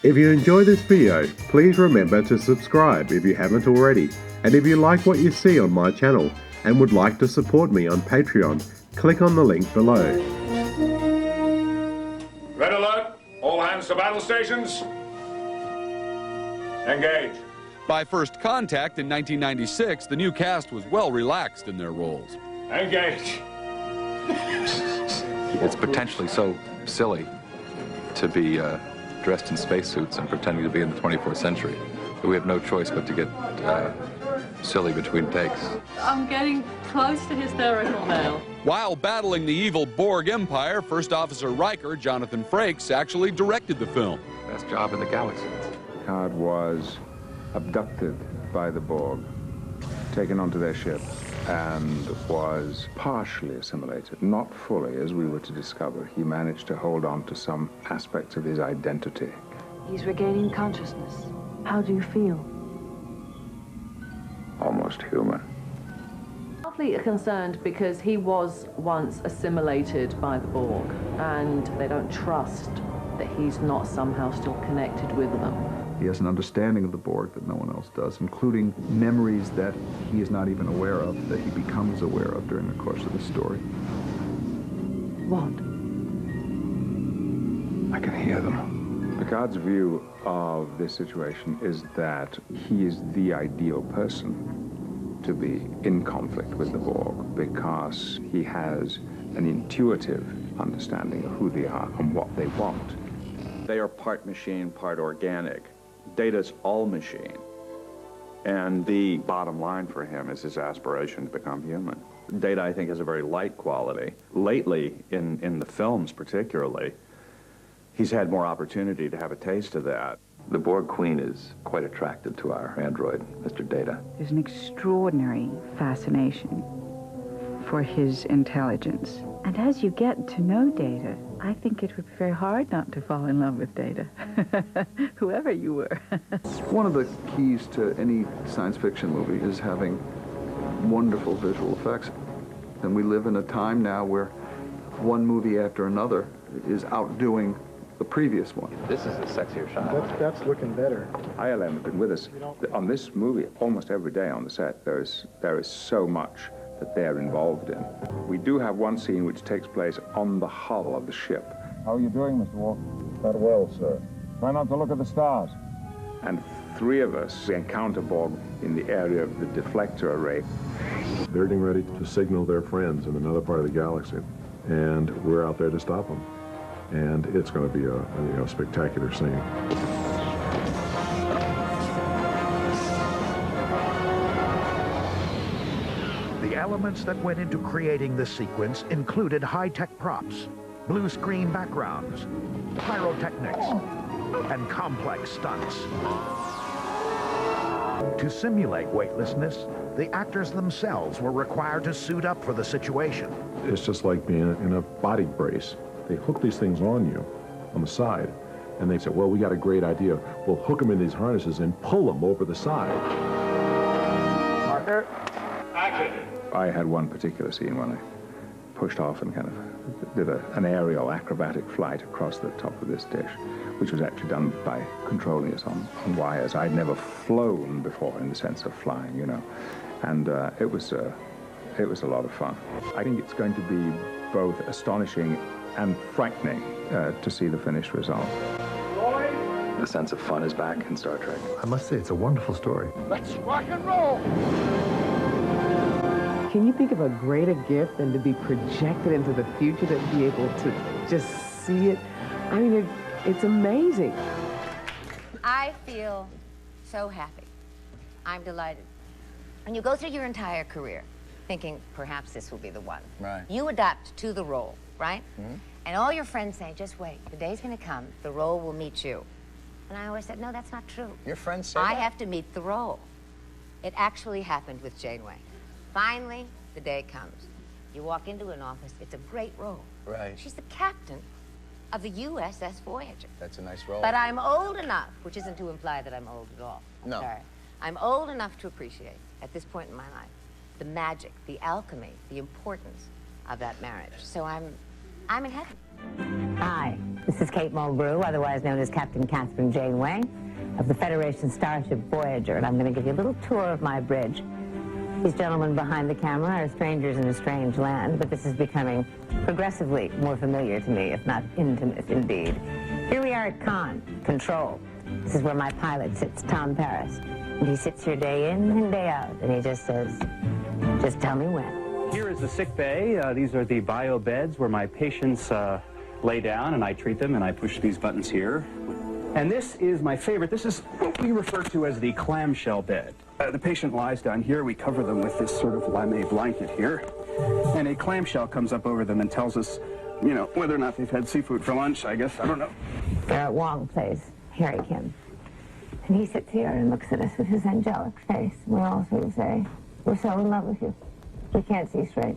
If you enjoy this video, please remember to subscribe if you haven't already. And if you like what you see on my channel and would like to support me on Patreon, click on the link below. Red alert! All hands to battle stations. Engage. By first contact in 1996, the new cast was well relaxed in their roles. Engage. It's potentially so silly to be dressed in spacesuits and pretending to be in the 24th century. We have no choice but to get silly between takes. I'm getting close to hysterical now. While battling the evil Borg Empire, First Officer Riker, Jonathan Frakes, actually directed the film. Best job in the galaxy. Picard was abducted by the Borg, taken onto their ship, and was partially assimilated, not fully, as we were to discover. He managed to hold on to some aspects of his identity. He's regaining consciousness. How do you feel? Almost human. Partly concerned because he was once assimilated by the Borg, and they don't trust that he's not somehow still connected with them. He has an understanding of the Borg that no one else does, including memories that he is not even aware of, that he becomes aware of during the course of the story. What? I can hear them. Picard's view of this situation is that he is the ideal person to be in conflict with the Borg because he has an intuitive understanding of who they are and what they want. They are part machine, part organic. Data's all machine. And the bottom line for him is his aspiration to become human. Data, I think, has a very light quality. Lately, in the films particularly, he's had more opportunity to have a taste of that. The Borg Queen is quite attracted to our android, Mr. Data. There's an extraordinary fascination for his intelligence. And as you get to know Data, I think it would be very hard not to fall in love with Data, whoever you were. One of the keys to any science fiction movie is having wonderful visual effects. And we live in a time now where one movie after another is outdoing the previous one. This is a sexier shot. That's looking better. ILM have been with us on this movie almost every day on the set. There is so much that they're involved in. We do have one scene which takes place on the hull of the ship. How are you doing, Mr. Walker? Not well, sir. Try not to look at the stars. And three of us encounter Borg in the area of the deflector array. They're getting ready to signal their friends in another part of the galaxy, and we're out there to stop them. And it's going to be a spectacular scene. The elements that went into creating this sequence included high-tech props, blue screen backgrounds, pyrotechnics, and complex stunts. To simulate weightlessness, the actors themselves were required to suit up for the situation. It's just like being in a body brace. They hook these things on you on the side, and they say, well, we got a great idea. We'll hook them in these harnesses and pull them over the side. Parker, action. I had one particular scene when I pushed off and kind of did an aerial acrobatic flight across the top of this dish, which was actually done by controlling us on wires. I'd never flown before in the sense of flying, you know, and it was a lot of fun. I think it's going to be both astonishing and frightening to see the finished result. The sense of fun is back in Star Trek. I must say, it's a wonderful story. Let's rock and roll. Can you think of a greater gift than to be projected into the future, to be able to just see it? I mean, it's amazing. I feel so happy. I'm delighted. And you go through your entire career thinking, perhaps this will be the one. Right. You adapt to the role, right? Mm-hmm. And all your friends say, just wait, the day's gonna come, the role will meet you. And I always said, no, that's not true. Your friends say I that? have to meet the role. It actually happened with Janeway. Finally, the day comes. You walk into an office, it's a great role. Right. She's the captain of the USS Voyager. That's a nice role. But I'm old enough, which isn't to imply that I'm old at all. No. Sorry. I'm old enough to appreciate, at this point in my life, the magic, the alchemy, the importance of that marriage. So I'm I'm in heaven. Hi, this is Kate Mulgrew, otherwise known as Captain Catherine Janeway of the Federation Starship Voyager, and I'm going to give you a little tour of my bridge. These gentlemen behind the camera are strangers in a strange land, but this is becoming progressively more familiar to me, if not intimate indeed. Here we are at Con, Control. This is where my pilot sits, Tom Paris. And he sits here day in and day out, and he just says, just tell me when. Here is the sick bay. These are the bio beds where my patients lay down, and I treat them, and I push these buttons here. And this is my favorite. This is what we refer to as the clamshell bed. The patient lies down here. We cover them with this sort of lame blanket here. And a clamshell comes up over them and tells us, you know, whether or not they've had seafood for lunch, I guess. I don't know. Garrett Wang plays Harry Kim. And he sits here and looks at us with his angelic face. We all sort of say, we're so in love with you. We can't see straight.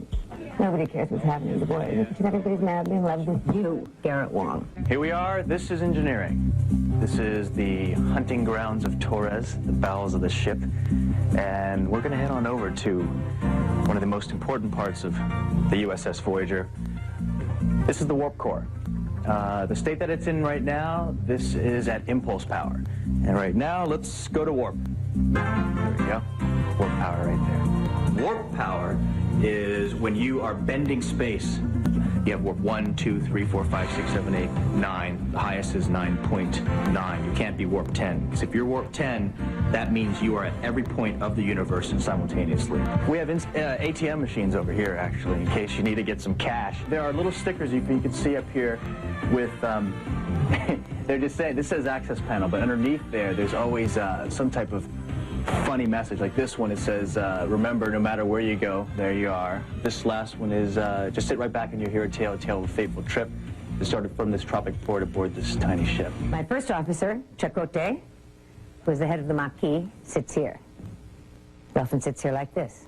Nobody cares what's happening to the boys. Because everybody's madly in love with you, Garrett Wang. Here we are. This is engineering. This is the hunting grounds of Torres, the bowels of the ship. And we're going to head on over to one of the most important parts of the USS Voyager. This is the warp core. The state that it's in right now, this is at impulse power. And right now, let's go to warp. There we go. Warp power right there. Warp power is when you are bending space. You have warp 1, 2, 3, 4, 5, 6, 7, 8, 9. The highest is 9.9. You can't be warp 10. Because if you're warp 10, that means you are at every point of the universe simultaneously. We have ATM machines over here, actually, in case you need to get some cash. There are little stickers you can see up here with, they're just saying, this says access panel, but underneath there's always some type of funny message. Like this one, it says, remember, no matter where you go, there you are. This last one is, just sit right back and you'll hear a tale of a fateful trip. It started from this tropic port aboard this tiny ship. My first officer, Chakotay, who is the head of the Maquis, sits here. He often sits here like this.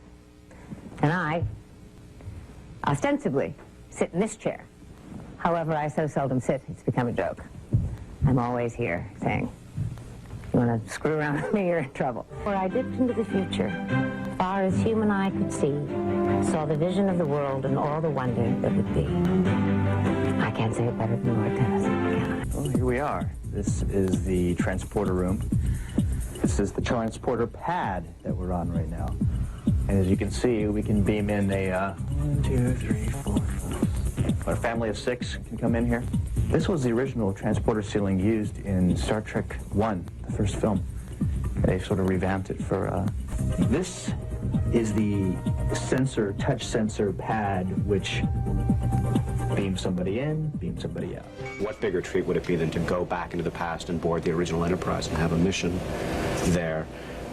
And I, ostensibly, sit in this chair. However, I so seldom sit, it's become a joke. I'm always here saying, you want to screw around with me, you're in trouble. For I dipped into the future, far as human eye could see, saw the vision of the world and all the wonder that would be. I can't say it better than Lord Tennyson, can I? Well, here we are. This is the transporter room. This is the transporter pad that we're on right now. And as you can see, we can beam in a 1, 2, 3, 4, 5. A family of 6 can come in here. This was the original transporter ceiling used in Star Trek I, the first film. They sort of revamped it for, This is the sensor, touch sensor pad, which beams somebody in, beams somebody out. What bigger treat would it be than to go back into the past and board the original Enterprise and have a mission there?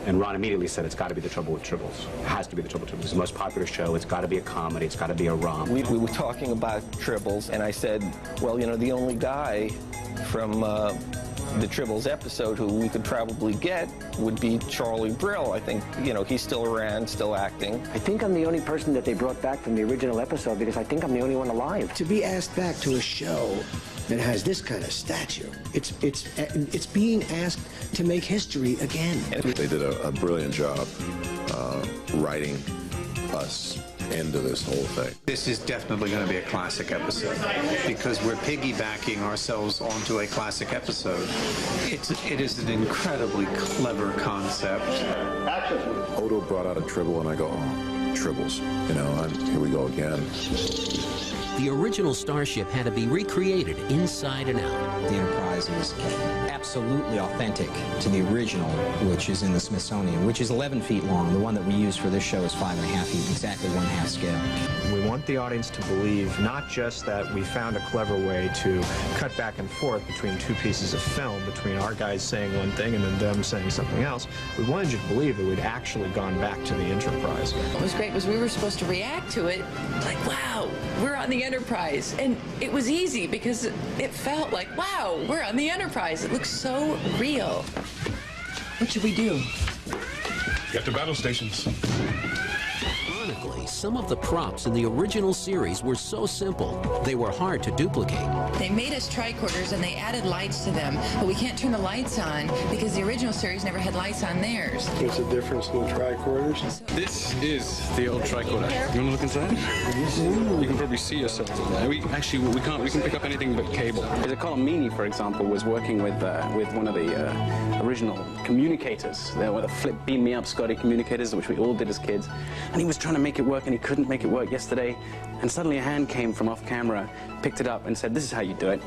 And Ron immediately said, it's got to be The Trouble with Tribbles. It has to be The Trouble with Tribbles. It's the most popular show. It's got to be a comedy. It's got to be a romp. We were talking about Tribbles, and I said, well, you know, the only guy from the Tribbles episode who we could probably get would be Charlie Brill. I think, you know, he's still around, still acting. I think I'm the only person that they brought back from the original episode because I think I'm the only one alive. To be asked back to a show that has this kind of stature, it's being asked to make history again. They did a brilliant job writing us into this whole thing. This is definitely going to be a classic episode because we're piggybacking ourselves onto a classic episode. It is an incredibly clever concept. Odo brought out a Tribble and I go, oh, Tribbles, you know, here we go again. The original Starship had to be recreated inside and out. The Enterprise is absolutely authentic to the original, which is in the Smithsonian, which is 11 feet long. The one that we use for this show is 5.5 feet, exactly 1/2 scale. We want the audience to believe not just that we found a clever way to cut back and forth between two pieces of film, between our guys saying one thing and then them saying something else. We wanted you to believe that we'd actually gone back to the Enterprise. What was great was we were supposed to react to it like, wow, we're on the Enterprise. And it was easy because it felt like, wow, we're on the Enterprise. It looks so real. What should we do? Get to battle stations. On a Ironically, some of the props in the original series were so simple, they were hard to duplicate. They made us tricorders and they added lights to them, but we can't turn the lights on because the original series never had lights on theirs. What's the difference in the tricorders? This is the old tricorder. You want to look inside? You can probably see yourself in there. We can't. We can pick up anything but cable. The Colomini, for example, was working with one of the original communicators. They were the flip beam me up Scotty communicators, which we all did as kids. And he was trying to make it work, and he couldn't make it work yesterday. And suddenly a hand came from off camera, picked it up, and said, "This is how you do it."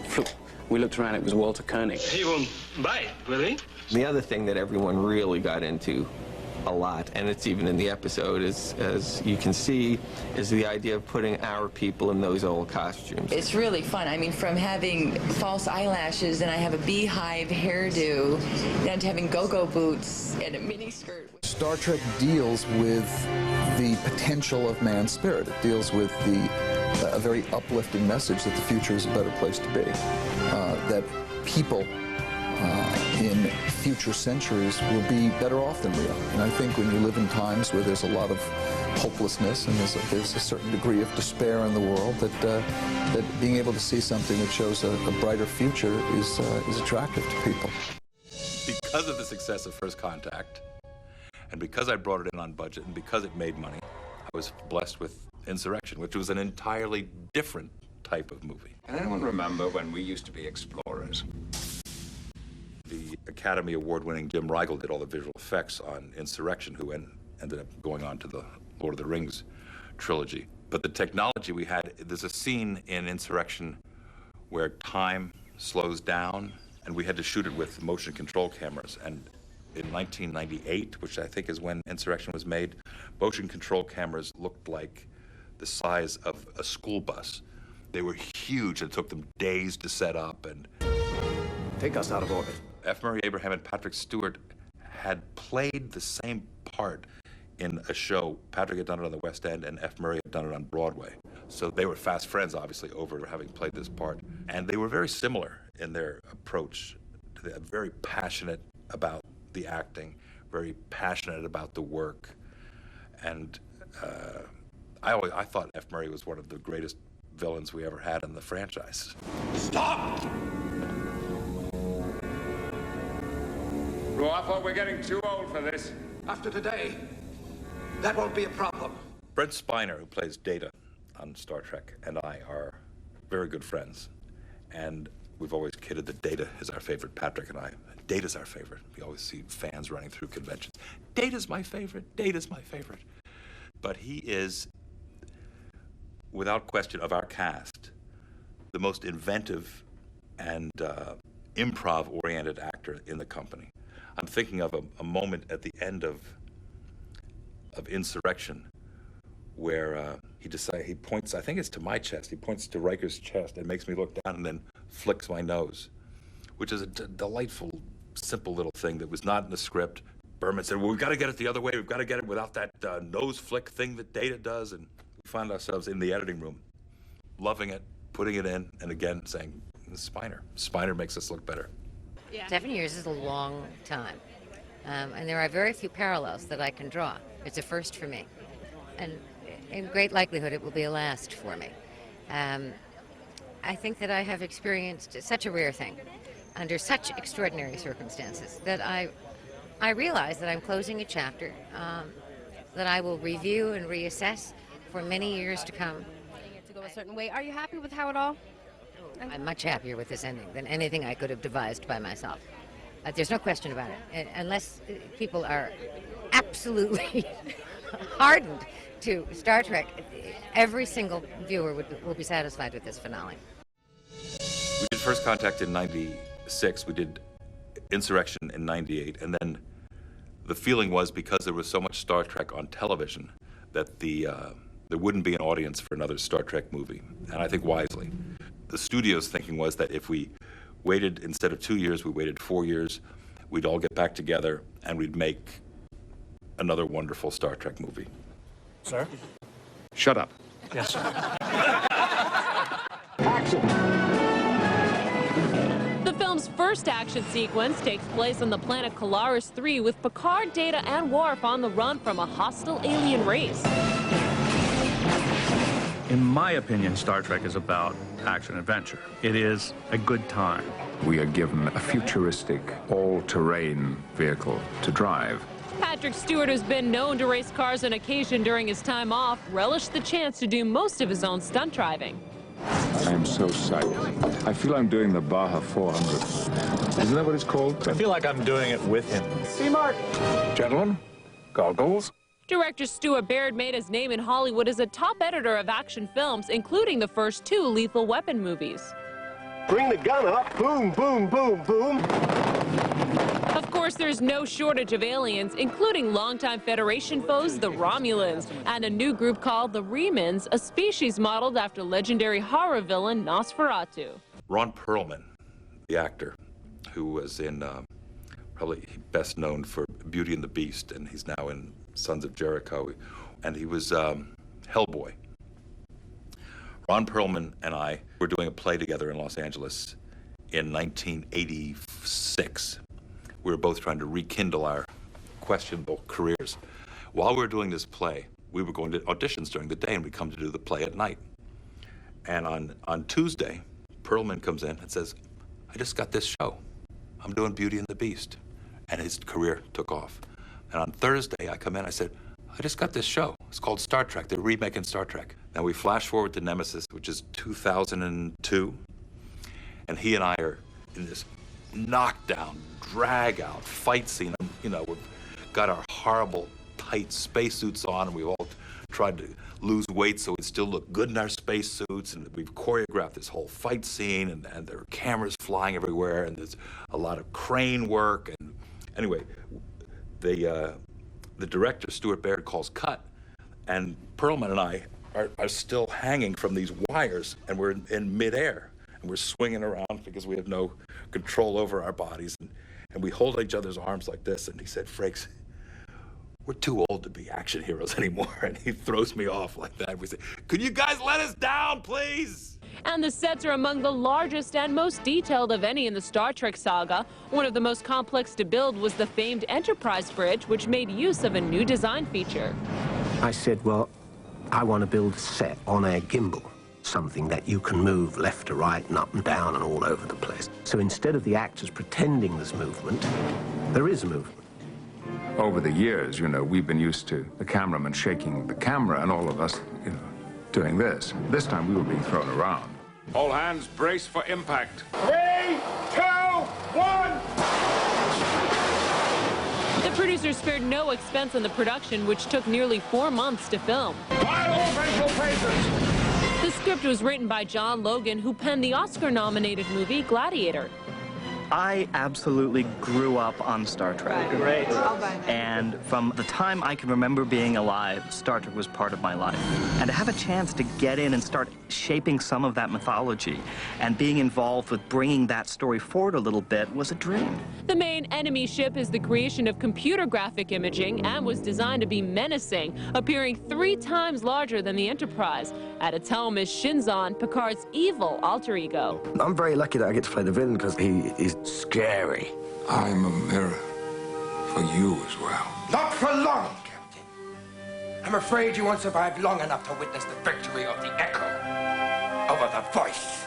We looked around. It was Walter Koenig. He won't buy it, will he? The other thing that everyone really got into a lot, and it's even in the episode, is, as you can see, is the idea of putting our people in those old costumes. It's really fun. I mean, from having false eyelashes and I have a beehive hairdo, down to having go-go boots and a mini skirt. Star Trek deals with the potential of man's spirit. It deals with a very uplifting message that the future is a better place to be. That people in future centuries will be better off than we are. And I think when you live in times where there's a lot of hopelessness and there's a certain degree of despair in the world, that being able to see something that shows a brighter future is attractive to people. Because of the success of First Contact, and because I brought it in on budget, and because it made money, I was blessed with Insurrection, which was an entirely different type of movie. Can anyone remember when we used to be explorers? The Academy Award-winning Jim Riegel did all the visual effects on Insurrection, who ended up going on to the Lord of the Rings trilogy. But the technology we had, there's a scene in Insurrection where time slows down, and we had to shoot it with motion control cameras. And in 1998, which I think is when Insurrection was made, motion control cameras looked like the size of a school bus. They were huge. It took them days to set up. And take us out of orbit. F. Murray Abraham and Patrick Stewart had played the same part in a show. Patrick had done it on the West End, and F. Murray had done it on Broadway. So they were fast friends, obviously, over having played this part. And they were very similar in their approach. Very passionate about the acting, very passionate about the work. And I thought F. Murray was one of the greatest villains we ever had in the franchise. Stop! Well, I thought we're getting too old for this. After today, that won't be a problem. Brent Spiner, who plays Data on Star Trek, and I are very good friends. And we've always kidded that Data is our favorite, Patrick and I. Data's our favorite. We always see fans running through conventions. Data's my favorite. Data's my favorite. But he is, without question, of our cast, the most inventive and improv-oriented actor in the company. I'm thinking of a moment at the end of Insurrection where he points, I think it's to my chest, he points to Riker's chest and makes me look down and then flicks my nose, which is a delightful, simple little thing that was not in the script. Berman said, well, we've got to get it the other way. We've got to get it without that nose flick thing that Data does. And we found ourselves in the editing room, loving it, putting it in, and again saying, Spiner. Spiner makes us look better. Yeah. 7 years is a long time. And there are very few parallels that I can draw. It's a first for me. And in great likelihood, it will be a last for me. I think that I have experienced such a rare thing under such extraordinary circumstances that I realize that I'm closing a chapter that I will review and reassess for many years to come. To go a certain way. Are you happy with how it all? I'm much happier with this ending than anything I could have devised by myself. There's no question about it. Unless people are absolutely hardened to Star Trek, every single viewer will be satisfied with this finale. We did First Contact in 96. We did Insurrection in 98. And then the feeling was, because there was so much Star Trek on television, that there wouldn't be an audience for another Star Trek movie. And I think wisely. The studio's thinking was that if we waited, instead of 2 years, we waited 4 years, we'd all get back together and we'd make another wonderful Star Trek movie. Sir? Shut up. Yes. Action! The film's first action sequence takes place on the planet Kalaris 3 with Picard, Data, and Worf on the run from a hostile alien race. In my opinion, Star Trek is about action-adventure. It is a good time. We are given a futuristic, all-terrain vehicle to drive. Patrick Stewart has been known to race cars on occasion during his time off, relished the chance to do most of his own stunt driving. I am so psyched. I feel I'm doing the Baja 400. Isn't that what it's called? I feel like I'm doing it with him. See, Mark? Gentlemen, goggles. Director Stuart Baird made his name in Hollywood as a top editor of action films, including the first 2 Lethal Weapon movies. Bring the gun up. Boom, boom, boom, boom. Of course, there's no shortage of aliens, including longtime Federation foes, the Romulans, and a new group called the Remans, a species modeled after legendary horror villain Nosferatu. Ron Perlman, the actor, who was in, probably best known for Beauty and the Beast, and he's now in Sons of Jericho, and he was Hellboy. Ron Perlman and I were doing a play together in Los Angeles in 1986. We were both trying to rekindle our questionable careers. While we were doing this play, we were going to auditions during the day, and we come to do the play at night. And on Tuesday, Perlman comes in and says, I just got this show. I'm doing Beauty and the Beast. And his career took off. And on Thursday, I come in, I said, I just got this show. It's called Star Trek. They're remaking Star Trek. Now we flash forward to Nemesis, which is 2002. And he and I are in this knockdown, drag-out fight scene. You know, we've got our horrible, tight spacesuits on, and we've all tried to lose weight so we'd still look good in our spacesuits. And we've choreographed this whole fight scene, and there are cameras flying everywhere, and there's a lot of crane work. And anyway, the director, Stuart Baird, calls cut, and Perlman and I are still hanging from these wires, and we're in midair, and we're swinging around because we have no control over our bodies, and we hold each other's arms like this, and he said, Frakes, we're too old to be action heroes anymore, and he throws me off like that. We say, could you guys let us down, please? And the sets are among the largest and most detailed of any in the Star Trek saga. One of the most complex to build was the famed Enterprise bridge, which made use of a new design feature. I said, well, I want to build a set on a gimbal, something that you can move left to right and up and down and all over the place. So instead of the actors pretending there's movement, there is movement. Over the years, you know, we've been used to the cameraman shaking the camera and all of us, you know, doing this. This time we were being thrown around. All hands brace for impact. 3, 2, 1. The producers spared no expense on the production, which took nearly 4 months to film. Fire all visual phases. The script was written by John Logan, who penned the Oscar-nominated movie Gladiator. I absolutely grew up on Star Trek. Great. And from the time I can remember being alive, Star Trek was part of my life. And to have a chance to get in and start shaping some of that mythology and being involved with bringing that story forward a little bit was a dream. The main enemy ship is the creation of computer graphic imaging and was designed to be menacing, appearing 3 times larger than the Enterprise. At its helm is Shinzon, Picard's evil alter ego. I'm very lucky that I get to play the villain because he is scary. I'm a mirror for you as well. Not for long, Captain. I'm afraid you won't survive long enough to witness the victory of the Echo over the Voice.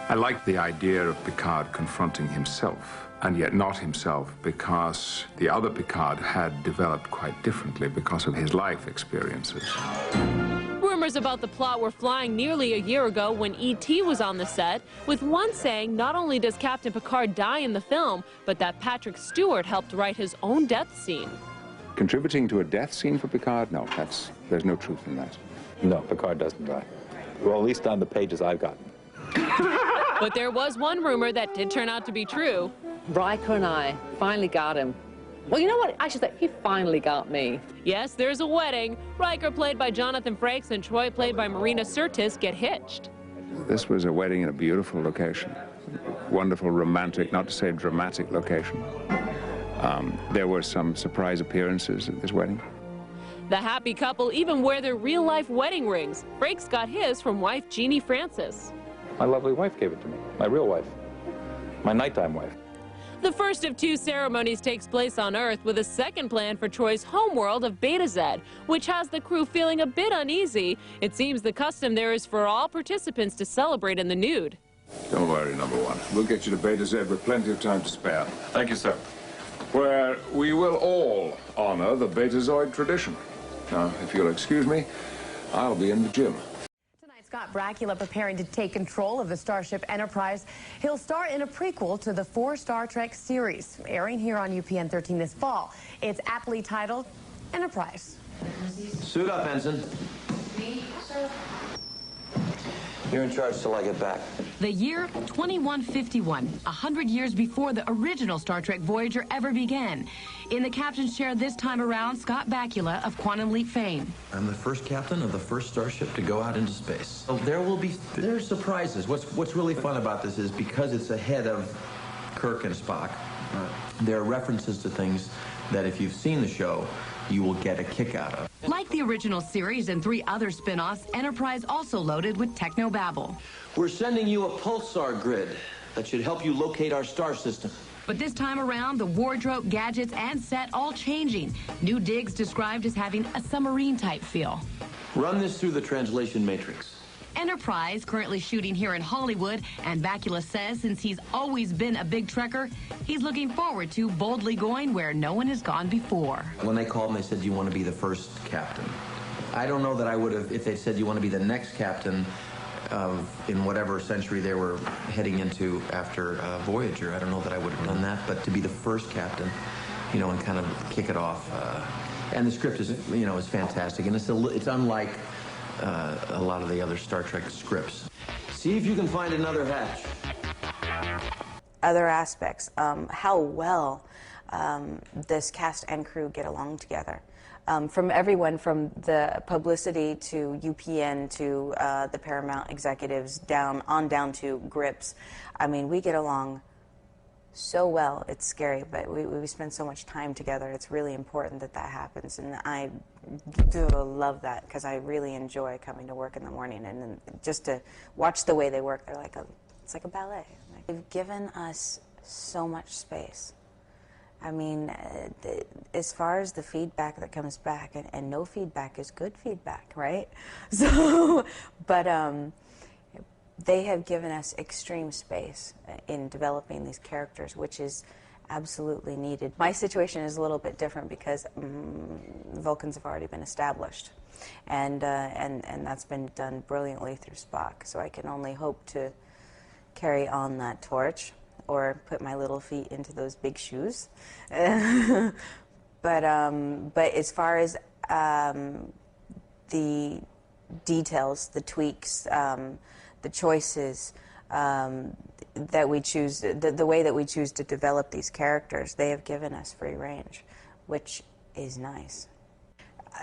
I like the idea of Picard confronting himself, and yet not himself, because the other Picard had developed quite differently because of his life experiences. Rumors about the plot were flying nearly a year ago when E.T. was on the set, with one saying not only does Captain Picard die in the film, but that Patrick Stewart helped write his own death scene. Contributing to a death scene for Picard? No, there's no truth in that. No, Picard doesn't die. Well, at least on the pages I've gotten. But there was one rumor that did turn out to be true. Riker and I finally got him. Well, you know what? I should say, he finally got me. Yes, there's a wedding. Riker, played by Jonathan Frakes, and Troy, played by Marina Sirtis, get hitched. This was a wedding in a beautiful location. Wonderful, romantic, not to say dramatic location. There were some surprise appearances at this wedding. The happy couple even wear their real-life wedding rings. Frakes got his from wife Jeannie Francis. My lovely wife gave it to me, my real wife, my nighttime wife. The first of 2 ceremonies takes place on Earth, with a second planned for Troy's homeworld of Beta-Z, which has the crew feeling a bit uneasy. It seems the custom there is for all participants to celebrate in the nude. Don't worry, number one. We'll get you to Beta-Z with plenty of time to spare. Thank you, sir. Where we will all honor the Betazoid tradition. Now, if you'll excuse me, I'll be in the gym. Scott Bakula preparing to take control of the Starship Enterprise. He'll star in a prequel to the 4 Star Trek series, airing here on UPN 13 this fall. It's aptly titled Enterprise. Suit up, Ensign. Me, sir? You're in charge till I get back. The year 2151, 100 years before the original Star Trek Voyager ever began. In the captain's chair this time around, Scott Bakula of Quantum Leap fame. I'm the first captain of the first starship to go out into space. So there's surprises. What's really fun about this is because it's ahead of Kirk and Spock, there are references to things that if you've seen the show, you will get a kick out of. Like the original series and 3 other spin-offs, Enterprise also loaded with technobabble. We're sending you a pulsar grid that should help you locate our star system. But this time around, the wardrobe, gadgets, and set all changing. New digs described as having a submarine-type feel. Run this through the translation matrix. Enterprise currently shooting here in Hollywood, and Bakula says since he's always been a big Trekker, he's looking forward to boldly going where no one has gone before. When they called and they said, do you want to be the first captain? I don't know that I would have, if they said, do you want to be the next captain in whatever century they were heading into after Voyager, I don't know that I would have done that, but to be the first captain, you know, and kind of kick it off. And the script is, you know, is fantastic, and it's unlike a lot of the other Star Trek scripts. See if you can find another hatch. Other aspects, how well this cast and crew get along together. From everyone from the publicity to UPN to the Paramount executives down to Grips. I mean, we get along so well. It's scary, but we spend so much time together. It's really important that that happens, and I do love that because I really enjoy coming to work in the morning and then just to watch the way they work. They're like it's like a ballet. They've given us so much space. I mean, as far as the feedback that comes back, and no feedback is good feedback, right? So, but they have given us extreme space in developing these characters, which is absolutely needed. My situation is a little bit different because Vulcans have already been established, and that's been done brilliantly through Spock. So I can only hope to carry on that torch, or put my little feet into those big shoes. But as far as the details, the tweaks, the choices that we choose, the way that we choose to develop these characters, they have given us free range, which is nice.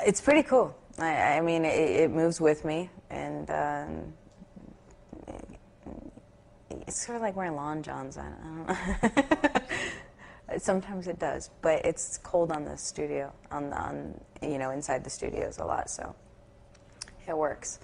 It's pretty cool. I mean, it moves with me, and it's sort of like wearing lawn johns. I don't know. Sometimes it does, but it's cold on the studio, on you know, inside the studios a lot, so it works.